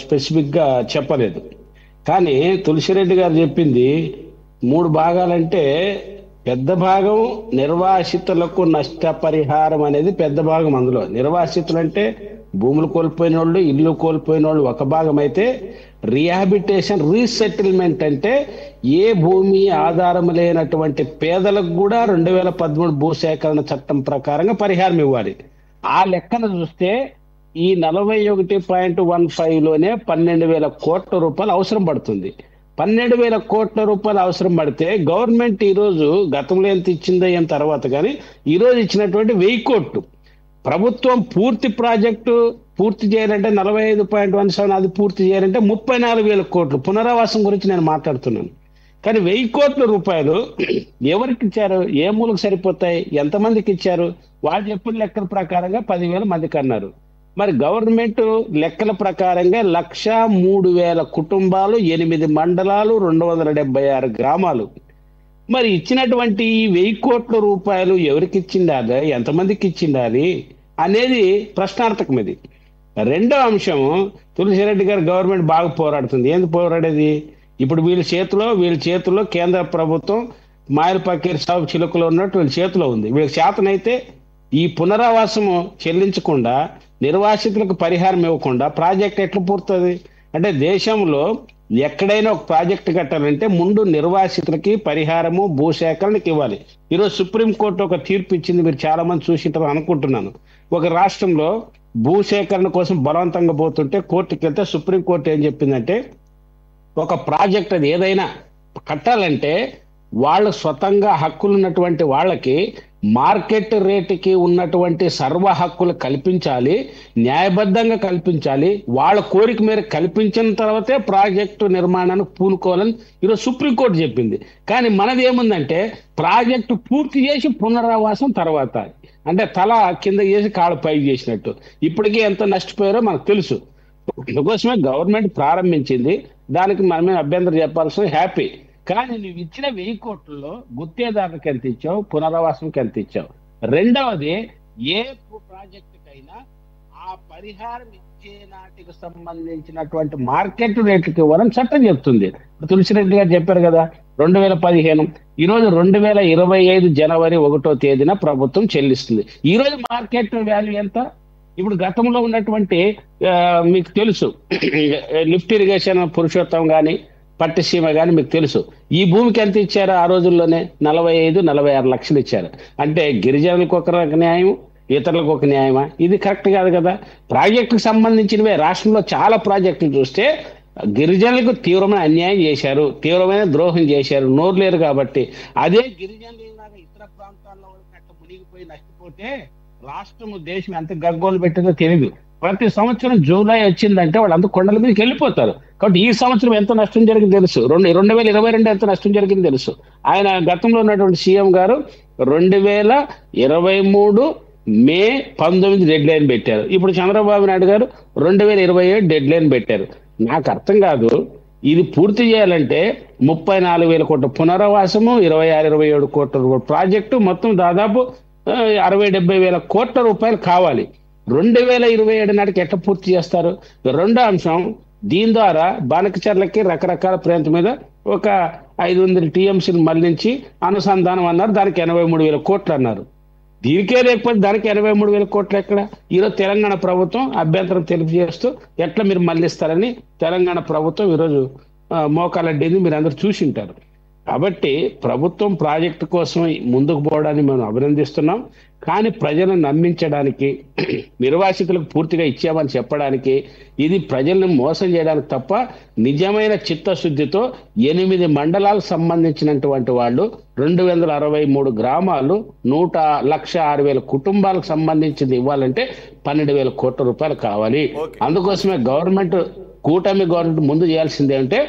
స్పెసిఫిక్గా చెప్పలేదు. కానీ తులసిరెడ్డి గారు చెప్పింది 3 భాగాలంటే పెద్ద భాగం నిర్వాసితులకు నష్టపరిహారం అనేది పెద్ద భాగం. అందులో నిర్వాసితులు అంటే భూములు కోల్పోయిన వాళ్ళు, ఇల్లు కోల్పోయిన వాళ్ళు ఒక భాగం అయితే, రీహాబిలిటేషన్ రీసెటిల్మెంట్ అంటే ఏ భూమి ఆధారం లేనటువంటి పేదలకు కూడా 2013 భూసేకరణ చట్టం ప్రకారంగా పరిహారం ఇవ్వాలి. ఆ లెక్కన చూస్తే ఈ 41.15లోనే 12,000 కోట్ల రూపాయలు అవసరం పడుతుంది. 12,000 కోట్ల రూపాయలు అవసరం పడితే గవర్నమెంట్ ఈరోజు గతంలో ఎంత ఇచ్చిందో ఏం తర్వాత కానీ ఈరోజు ఇచ్చినటువంటి 1000 కోట్లు ప్రభుత్వం పూర్తి ప్రాజెక్టు పూర్తి చేయాలంటే 45.17 అది పూర్తి చేయాలంటే 34,000 కోట్లు. పునరావాసం గురించి నేను మాట్లాడుతున్నాను. కానీ 1000 కోట్ల రూపాయలు ఎవరికి ఇచ్చారు, ఏ మూలకు సరిపోతాయి, ఎంతమందికి ఇచ్చారు? వాళ్ళు చెప్పిన లెక్కల ప్రకారంగా 10,000 మందికి అన్నారు. మరి గవర్నమెంట్ లెక్కల ప్రకారంగా 103,000 కుటుంబాలు, 8 మండలాలు, 276 గ్రామాలు. మరి ఇచ్చినటువంటి 1000 కోట్ల రూపాయలు ఎవరికి ఇచ్చిండాలి, ఎంతమందికి ఇచ్చిండాలి అనేది ప్రశ్నార్థకం. ఇది రెండో అంశం. తులసిరెడ్డి గారు గవర్నమెంట్ బాగా పోరాడుతుంది. ఏంది పోరాడేది? ఇప్పుడు వీళ్ళ చేతిలో కేంద్ర ప్రభుత్వం మాయల పకీర్ సాగు చిలుకలో ఉన్నట్టు వీళ్ళ చేతిలో ఉంది. వీళ్ళకి చేతనైతే ఈ పునరావాసము చెల్లించకుండా, నిర్వాసితులకు పరిహారం ఇవ్వకుండా ప్రాజెక్ట్ ఎట్లా పూర్తుంది? అంటే దేశంలో ఎక్కడైనా ఒక ప్రాజెక్ట్ కట్టాలంటే ముందు నిర్వాసితులకి పరిహారము, భూసేకరణకి ఇవ్వాలి. ఈరోజు సుప్రీంకోర్టు ఒక తీర్పు ఇచ్చింది, మీరు చాలా మంది చూసింటారు అనుకుంటున్నాను. ఒక రాష్ట్రంలో భూసేకరణ కోసం బలవంతంగా పోతుంటే కోర్టుకి వెళ్తే సుప్రీంకోర్టు ఏం చెప్పిందంటే, ఒక ప్రాజెక్ట్ అది ఏదైనా కట్టాలంటే వాళ్ళ స్వతంగా హక్కులు ఉన్నటువంటి వాళ్ళకి మార్కెట్ రేటుకి ఉన్నటువంటి సర్వ హక్కులు కల్పించాలి, న్యాయబద్ధంగా కల్పించాలి. వాళ్ళ కోరిక మేరకు కల్పించిన తర్వాతే ప్రాజెక్టు నిర్మాణానికి పూనుకోవాలని ఈరోజు సుప్రీంకోర్టు చెప్పింది. కానీ మనది ఏముందంటే ప్రాజెక్టు పూర్తి చేసి పునరావాసం తర్వాత, అంటే తల కింద చేసి కాళ్ళు పైకి చేసినట్టు. ఇప్పటికీ ఎంత నష్టపోయారో మనకు తెలుసు. అందుకోసమే గవర్నమెంట్ ప్రారంభించింది, దానికి మనమే అభ్యంతరం చెప్పాల్సిన హ్యాపీ. కానీ నువ్వు ఇచ్చిన 1000 కోట్లలో గుత్తేదారులకు ఎంత ఇచ్చావు, పునరావాసంకి ఎంత ఇచ్చావు? రెండవది, ఏ ప్రాజెక్టుకైనా ఆ పరిహారం ఇచ్చే నాటికి సంబంధించినటువంటి మార్కెట్ రేట్లకి ఇవ్వాలని చట్టం చెప్తుంది. తులసిరెడ్డి గారు చెప్పారు కదా 2015, ఈరోజు 2025 జనవరి 1వ తేదీన ప్రభుత్వం చెల్లిస్తుంది. ఈ రోజు మార్కెట్ వాల్యూ ఎంత? ఇప్పుడు గతంలో ఉన్నటువంటి మీకు తెలుసు లిఫ్ట్ ఇరిగేషన్ పురుషోత్తం కానీ పట్టిసీమ కానీ మీకు తెలుసు, ఈ భూమికి ఎంత ఇచ్చారు ఆ రోజుల్లోనే? 45-46 లక్షలు ఇచ్చారు. అంటే గిరిజనులకు ఒక న్యాయం, ఇతరులకు ఒక న్యాయమా? ఇది కరెక్ట్ కాదు కదా. ప్రాజెక్టుకు సంబంధించినవే రాష్ట్రంలో చాలా ప్రాజెక్టులు చూస్తే గిరిజనులకు తీవ్రమైన అన్యాయం చేశారు, తీవ్రమైన ద్రోహం చేశారు, నోరు లేరు. కాబట్టి అదే గిరిజనులు ఇతర ప్రాంతాల్లో మునిగిపోయి నష్టపోతే రాష్ట్రము దేశం ఎంత గగ్గోలు పెట్టిందో తెలియదు. ప్రతి సంవత్సరం జూలై వచ్చిందంటే వాళ్ళంతా కొండల మీదకి వెళ్ళిపోతారు. కాబట్టి ఈ సంవత్సరం ఎంత నష్టం జరిగింది తెలుసు, 2022 ఎంత నష్టం జరిగింది తెలుసు. ఆయన గతంలో ఉన్నటువంటి సీఎం గారు 2023 మే 19 డెడ్ లైన్ పెట్టారు. ఇప్పుడు చంద్రబాబు నాయుడు గారు 2027 డెడ్ లైన్ పెట్టారు. నాకు అర్థం కాదు, ఇది పూర్తి చేయాలంటే 34,000 కోట్ల పునరావాసము, 26-27 కోట్ల ప్రాజెక్టు, మొత్తం దాదాపు 60-70 వేల కోట్ల రూపాయలు కావాలి. 2027 నాటికి ఎట్లా పూర్తి చేస్తారు? రెండో అంశం, దీని ద్వారా బానకచర్లకి రకరకాల ప్రాంతం మీద ఒక 500 టీఎంసీలు మళ్లించి అనుసంధానం అన్నారు, దానికి 83,000 కోట్లు అన్నారు. దీనికే లేకపోతే దానికి 83,000 కోట్లు ఎక్కడ? ఈరోజు తెలంగాణ ప్రభుత్వం అభ్యంతరం తెలియజేస్తూ ఎట్లా మీరు మళ్లిస్తారని తెలంగాణ ప్రభుత్వం ఈరోజు మోకాలడ్డింది, మీరు అందరూ చూసి ఉంటారు. కాబట్టి ప్రభుత్వం ప్రాజెక్టు కోసం ముందుకు పోవడాన్ని మనం అభినందిస్తున్నాం. కానీ ప్రజలను నమ్మించడానికి, నిర్వాసితులకు పూర్తిగా ఇచ్చామని చెప్పడానికి, ఇది ప్రజలను మోసం చేయడానికి తప్ప నిజమైన చిత్తశుద్ధితో 8 మండలాలకు సంబంధించినటువంటి వాళ్ళు, 263 గ్రామాలు, 1,06,000 కుటుంబాలకు సంబంధించింది ఇవ్వాలంటే 12,000 కోట్ల రూపాయలు కావాలి. అందుకోసమే కూటమి గవర్నమెంట్ ముందు చేయాల్సిందే అంటే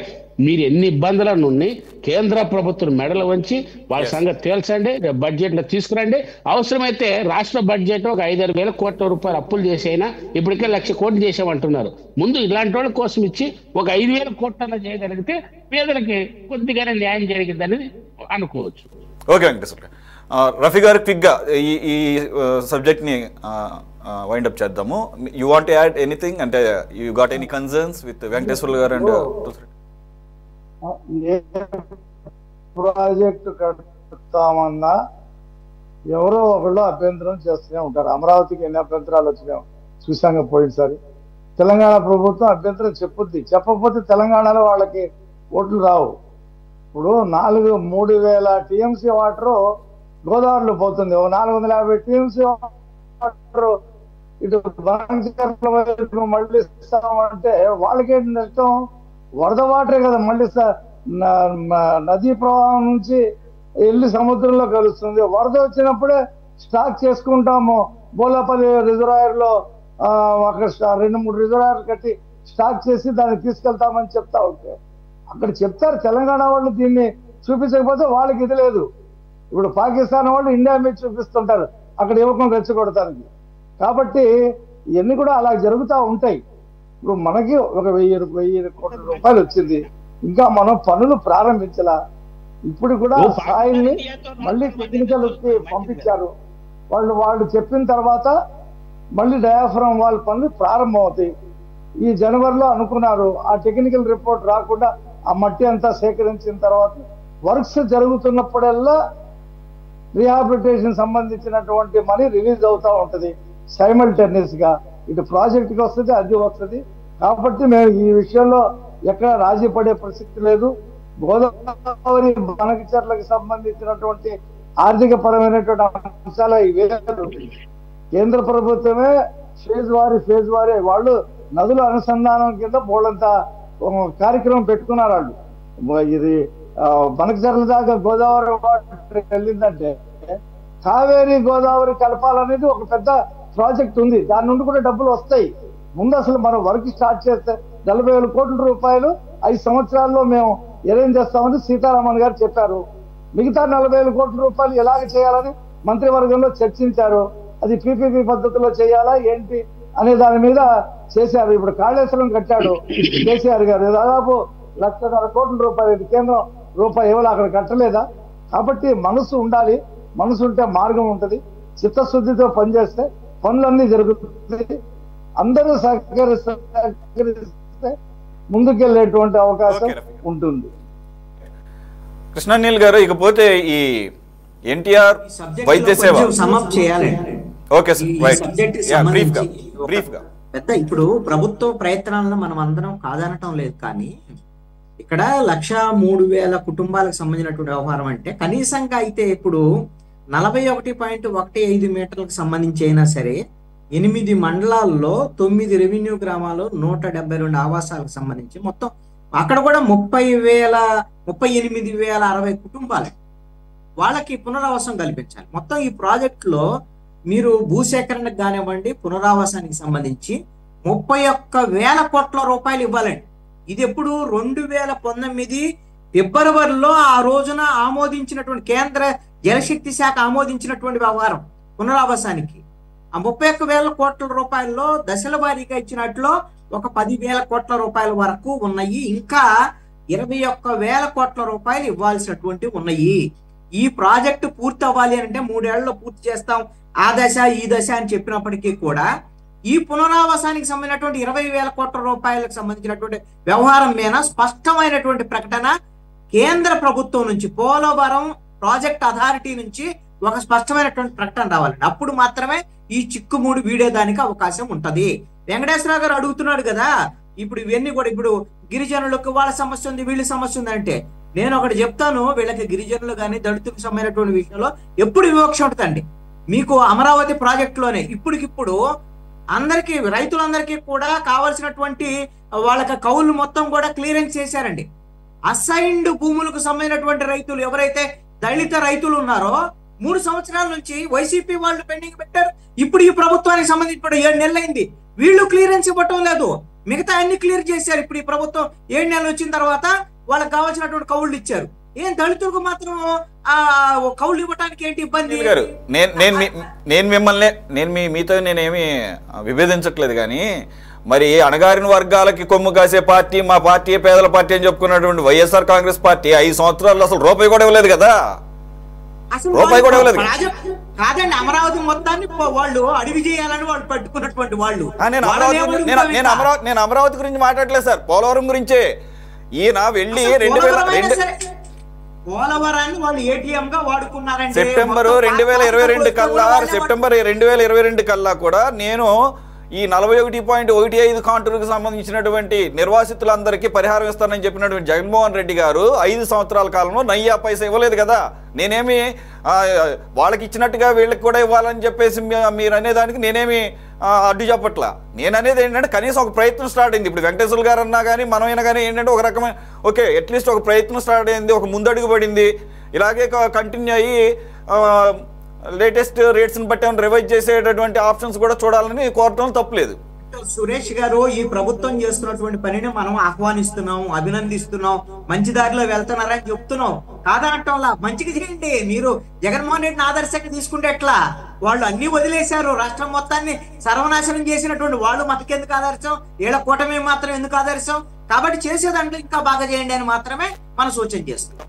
మీరు ఎన్ని ఇబ్బందుల నుండి కేంద్ర ప్రభుత్వం మెడలు వంచి వాళ్ళ సంగతి తేల్చండి, బడ్జెట్లో తీసుకురండి. అవసరమైతే రాష్ట్ర బడ్జెట్ ఒక 5,000 కోట్ల రూపాయలు అప్పులు చేసైనా ఇప్పటికే 1,00,000 కోట్లు చేసామంటున్నారు. ముందు ఇలాంటి వాళ్ళ కోసం ఇచ్చి ఒక 5,000 కోట్ల చేయగలిగితే పేదలకి కొద్దిగానే న్యాయం జరిగిందని అనుకోవచ్చు. ఓకే వెంకటేశ్వర రఫీ గారు, క్విక్గా ఈ సబ్జెక్ట్ని వైండప్ చేద్దాము. You want add anything? అంటే you got any concerns with Venkateswara గారు అండ్ ప్రాజెక్టు కడతామన్నా ఎవరో ఒకళ్ళు అభ్యంతరం చేస్తూనే ఉంటారు. అమరావతికి ఎన్ని అభ్యంతరాలు వచ్చినాయో చూసాక పోయినసారి. తెలంగాణ ప్రభుత్వం అభ్యంతరం చెప్పుద్ది, చెప్పకపోతే తెలంగాణలో వాళ్ళకి ఓట్లు రావు. ఇప్పుడు 3,000 టీఎంసీ వాటరు గోదావరిలో పోతుంది, 450 టీఎంసీ వాటరు ఇటు మళ్ళీ ఇస్తామంటే వాళ్ళకేంటి నష్టం? వరద వాటరే కదా మళ్ళీ నదీ ప్రవాహం నుంచి వెళ్ళి సముద్రంలో కలుస్తుంది. వరద వచ్చినప్పుడే స్టాక్ చేసుకుంటాము. బోలాపల్లి రిజర్వాయర్లో అక్కడ 2-3 రిజర్వాయర్లు కట్టి స్టాక్ చేసి దాన్ని తీసుకెళ్తామని చెప్తా ఉంటే అక్కడ చెప్తారు. తెలంగాణ వాళ్ళు దీన్ని చూపించకపోతే వాళ్ళకి ఇది లేదు. ఇప్పుడు పాకిస్తాన్ వాళ్ళు ఇండియా మీద చూపిస్తుంటారు అక్కడ యువకం రెచ్చగొడతానికి. కాబట్టి ఇవన్నీ కూడా అలా జరుగుతూ ఉంటాయి. ఇప్పుడు మనకి ఒక 1,000 కోట్ల రూపాయలు వచ్చింది, ఇంకా మనం పనులు ప్రారంభించలా. ఇప్పుడు కూడా స్థాయిని మళ్ళీ టెక్నికల్ కి పంపించారు. వాళ్ళు చెప్పిన తర్వాత మళ్ళీ డయాఫ్రామ్ వాల్ పనులు ప్రారంభం అవుతాయి. ఈ జనవరిలో అనుకున్నారు. ఆ టెక్నికల్ రిపోర్ట్ రాకుండా ఆ మట్టి అంతా సేకరించిన తర్వాత వర్క్స్ జరుగుతున్నప్పుడల్లా రీహాబిలిటేషన్ సంబంధించినటువంటి మనీ రిలీజ్ అవుతా ఉంటది సైమల్టేనియస్ గా. ఇటు ప్రాజెక్ట్కి వస్తుంది, అది వస్తుంది. కాబట్టి మేము ఈ విషయంలో ఎక్కడ రాజీ పడే ప్రసక్తి లేదు. గోదావరి బనకచర్లకు సంబంధించినటువంటి ఆర్థిక పరమైనటువంటి అంశాలు ఇవే. కేంద్ర ప్రభుత్వమే ఫేజ్ వారీ వాళ్ళు నదుల అనుసంధానం కింద బోళ్ళంతా కార్యక్రమం పెట్టుకున్నారు. వాళ్ళు ఇది బనకచర్ల దాకా గోదావరి వాటర్ వెళ్ళిందంటే కావేరీ గోదావరి కలపాలనేది ఒక పెద్ద ప్రాజెక్ట్ ఉంది. దాని నుండి కూడా డబ్బులు వస్తాయి. ముందు అసలు మనం వర్క్ స్టార్ట్ చేస్తే 40,000 కోట్ల రూపాయలు 5 సంవత్సరాల్లో మేము అరేంజ్ చేస్తామని సీతారామన్ గారు చెప్పారు. మిగతా 40,000 కోట్ల రూపాయలు ఎలాగ చేయాలని మంత్రివర్గంలో చర్చించారు. అది పీపీపీ పద్ధతిలో చేయాలా ఏంటి అనే దాని మీద చేశారు. ఇప్పుడు కాళేశ్వరం కట్టాడు కేసీఆర్ గారు, దాదాపు 1,50,000 కోట్ల రూపాయలు. కేంద్రం రూపాయి ఇవ్వాలి, అక్కడ కట్టలేదా? కాబట్టి మనసు ఉండాలి, మనసు ఉంటే మార్గం ఉంటుంది. చిత్తశుద్ధితో పనిచేస్తే పనులన్నీ జరుగుతుంది. అందరూ సహకరిస్తే ముందుకెళ్ళేటువంటి అవకాశం ఉంటుంది. కృష్ణానీల్ గారు, ఇకపోతే ఈ ఎన్టీఆర్ వైద్య సేవ సమాప్తం చేయాలండి. ఓకే సార్, బ్రీఫ్ గా. పెద్ద ఇప్పుడు ప్రభుత్వ ప్రయత్నాలను మనం అందరం కాదనటం లేదు, కానీ ఇక్కడ 1,03,000 కుటుంబాలకు సంబంధించినటువంటి వ్యవహారం అంటే కనీసంగా అయితే ఇప్పుడు 41.15 మీటర్లకు సంబంధించి అయినా సరే 8 మండలాల్లో 9 రెవెన్యూ గ్రామాలు 172 ఆవాసాలకు సంబంధించి మొత్తం అక్కడ కూడా 38,060 కుటుంబాలు వాళ్ళకి పునరావాసం కల్పించాలి. మొత్తం ఈ ప్రాజెక్టులో మీరు భూసేకరణకు కానివ్వండి, పునరావాసానికి సంబంధించి 31,000 కోట్ల రూపాయలు ఇవ్వాలండి. ఇది ఎప్పుడు 2019 ఫిబ్రవరిలో ఆ రోజున ఆమోదించినటువంటి కేంద్ర జలశక్తి శాఖ ఆమోదించినటువంటి వ్యవహారం పునరావాసానికి. ఆ 31,000 కోట్ల రూపాయల్లో దశల వారీగా ఇచ్చినట్లో ఒక 10,000 కోట్ల రూపాయల వరకు ఉన్నాయి. ఇంకా 21,000 కోట్ల రూపాయలు ఇవ్వాల్సినటువంటి ఉన్నాయి. ఈ ప్రాజెక్టు పూర్తి అవ్వాలి అంటే 3 ఏళ్లలో పూర్తి చేస్తాం, ఆ దశ ఈ దశ అని చెప్పినప్పటికీ కూడా ఈ పునరావాసానికి సంబంధించినటువంటి 20,000 కోట్ల రూపాయలకు సంబంధించినటువంటి వ్యవహారం మీద స్పష్టమైనటువంటి ప్రకటన కేంద్ర ప్రభుత్వం నుంచి, పోలవరం ప్రాజెక్ట్ అథారిటీ నుంచి ఒక స్పష్టమైనటువంటి ప్రకటన రావాలండి. అప్పుడు మాత్రమే ఈ చిక్కుముడి వీడేదానికి అవకాశం ఉంటది. వెంకటేశ్వరరావు గారు అడుగుతున్నాడు కదా, ఇప్పుడు ఇవన్నీ కూడా ఇప్పుడు గిరిజనులకు వాళ్ళ సమస్య ఉంది, వీళ్ళ సమస్య ఉంది అంటే నేను ఒకటి చెప్తాను, వీళ్ళకి గిరిజనులు కానీ దళితులకు సంబంధించినటువంటి విషయంలో ఎప్పుడు వివక్ష ఉంటుందండి. మీకు అమరావతి ప్రాజెక్టులోనే ఇప్పటికిప్పుడు అందరికీ రైతులందరికీ కూడా కావాల్సినటువంటి వాళ్ళకి కౌలు మొత్తం కూడా క్లియరెన్స్ చేశారండి. అసైన్డ్ భూములకు సంబంధించినటువంటి రైతులు ఎవరైతే దళిత రైతులు ఉన్నారో 3 సంవత్సరాల నుంచి వైసీపీ వాళ్ళు పెండింగ్ పెట్టారు. ఇప్పుడు ఈ ప్రభుత్వానికి సంబంధించి 7 నెలలైంది, వీళ్ళు క్లియరెన్స్ ఇవ్వటం లేదు. మిగతా అన్ని క్లియర్ చేశారు. ఇప్పుడు ఈ ప్రభుత్వం 7 నెలలు వచ్చిన తర్వాత వాళ్ళకి కావాల్సినటువంటి కౌళ్ళు ఇచ్చారు. ఏం దళితులకు మాత్రం ఆ కౌళ్ళు ఇవ్వడానికి ఏంటి ఇబ్బంది? మీతో నేనేమి విభేదించట్లేదు, కానీ మరి అణగారిన వర్గాలకి కొమ్ము కాసే పార్టీ మా పార్టీ పేదల పార్టీ అని చెప్పుకున్నటువంటి వైఎస్ఆర్ కాంగ్రెస్ పార్టీ 5 సంవత్సరాల్లో అసలు రూపాయి కూడా ఇవ్వలేదు కదా. రూపాయి కూడా ఇవ్వలేదు కాదండి. అమరావతి మొత్తాన్ని వాళ్ళు అడివి చేయాలని వాళ్ళు పట్టుకున్నటువంటి వాళ్ళు. నేను అమరావతి గురించి మాట్లాడలేదు సార్, పోలవరం గురించే. ఈయన వెళ్ళి 2002 పోలవరాన్ని వాళ్ళు ఏటీఎం గా వాడుకున్నారంటే సెప్టెంబర్ 2022 కల్లా కూడా నేను ఈ 41.15 కాంటూరుకు సంబంధించినటువంటి నిర్వాసితులందరికీ పరిహారం ఇస్తానని చెప్పినటువంటి జగన్మోహన్ రెడ్డి గారు 5 సంవత్సరాల కాలంలో నయ్యా పైసా ఇవ్వలేదు కదా. నేనేమి వాళ్ళకి ఇచ్చినట్టుగా వీళ్ళకి కూడా ఇవ్వాలని చెప్పేసి మీరు అనేదానికి నేనేమి అడ్డు చెప్పట్లా. నేను అనేది ఏంటంటే కనీసం ఒక ప్రయత్నం స్టార్ట్ అయింది. ఇప్పుడు వెంకటేశ్వర గారు అన్నా కానీ మనమైనా కానీ ఏంటంటే ఒక రకమైన ఓకే అట్లీస్ట్ ఒక ప్రయత్నం స్టార్ట్ అయింది, ఒక ముందడుగు పడింది. ఇలాగే కంటిన్యూ అయ్యి లేటెస్ట్ రేట్స్ని బట్టి రివైజ్ చేసేటటువంటి ఆప్షన్స్ కూడా చూడాలని కోరటం తప్పలేదు. సురేష్ గారు, ఈ ప్రభుత్వం చేస్తున్నటువంటి పనిని మనం ఆహ్వానిస్తున్నాం, అభినందిస్తున్నాం, మంచి దారిలో వెళ్తున్నారని చెప్తున్నాం. కాదనటంలా మంచిగా చేయండి. మీరు జగన్మోహన్ రెడ్డిని ఆదర్శంగా తీసుకుంటే ఎట్లా? వాళ్ళు అన్ని వదిలేశారు, రాష్ట్రం మొత్తాన్ని సర్వనాశనం చేసినటువంటి వాళ్ళు మనకెందుకు ఆదర్శం? వీళ్ళ కూటమి మాత్రం ఎందుకు ఆదర్శం? కాబట్టి చేసేదాంట్లో ఇంకా బాగా చేయండి అని మాత్రమే మనం సూచన చేస్తున్నాం.